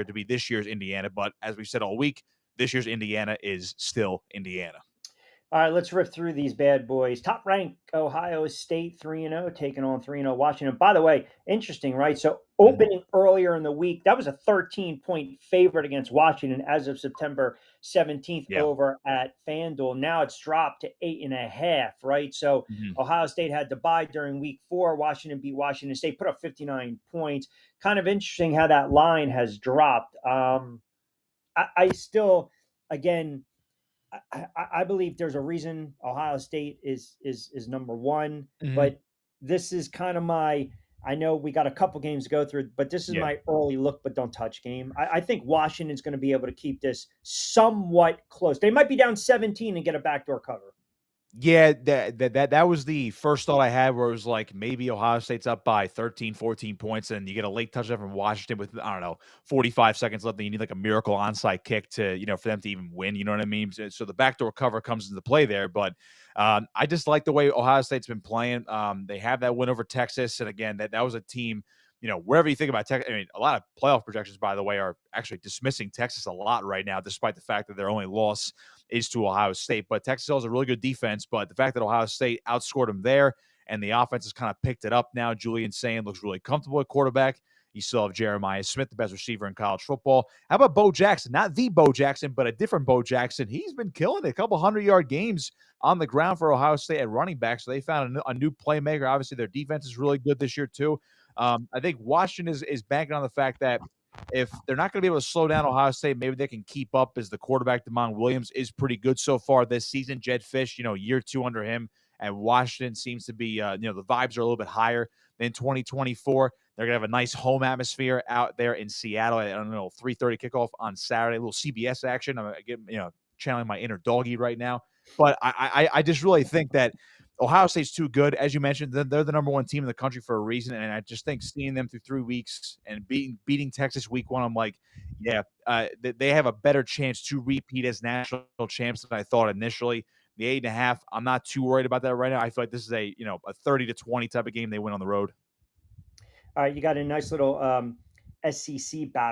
to be this year's Indiana. But as we said all week, this year's Indiana is still Indiana. All right, let's rip through these bad boys. Top ranked Ohio State 3-0, taking on 3-0 Washington. By the way, interesting, right? So Mhm. opening earlier in the week, that was a 13-point favorite against Washington as of September 17th Yeah. over at FanDuel. Now it's dropped to 8.5, right? So Mhm. Ohio State had to bye during week 4. Washington beat Washington State, put up 59 points. Kind of interesting how that line has dropped. I still, again, I believe there's a reason Ohio State is number one, Mhm. but this is kind of my. I know we got a couple games to go through, but this is Yeah. my early look, but don't touch game. I think Washington's going to be able to keep this somewhat close. They might be down 17 and get a backdoor cover. Yeah, that was the first thought I had where it was like maybe Ohio State's up by 13, 14 points, and you get a late touchdown from Washington with, I don't know, 45 seconds left, and you need like a miracle onside kick to, for them to even win. You know what I mean? So the backdoor cover comes into play there. But I just like the way Ohio State's been playing. They have that win over Texas. And again, that was a team, wherever you think about Texas, I mean, a lot of playoff projections, by the way, are actually dismissing Texas a lot right now, despite the fact that their only loss is to Ohio State. But Texas has a really good defense. But the fact that Ohio State outscored them there and the offense has kind of picked it up now. Julian Sayin looks really comfortable at quarterback. You still have Jeremiah Smith, the best receiver in college football. How about Bo Jackson? Not the Bo Jackson, but a different Bo Jackson. He's been killing it. A couple 100-yard games on the ground for Ohio State at running back. So they found a new playmaker. Obviously, their defense is really good this year, too. I think Washington is banking on the fact that if they're not going to be able to slow down Ohio State, maybe they can keep up as the quarterback, Demond Williams, is pretty good so far this season. Jed Fish, year 2 under him, and Washington seems to be, the vibes are a little bit higher than 2024. They're going to have a nice home atmosphere out there in Seattle. I don't know, 3:30 kickoff on Saturday, a little CBS action. I'm getting, channeling my inner doggy right now. But I just really think that Ohio State's too good. As you mentioned, they're the number one team in the country for a reason. And I just think seeing them through 3 weeks and beating Texas week 1, I'm like, yeah, they have a better chance to repeat as national champs than I thought initially. The 8.5, I'm not too worried about that right now. I feel like this is a 30-20 type of game they win on the road. All right, you got a nice little SEC battle.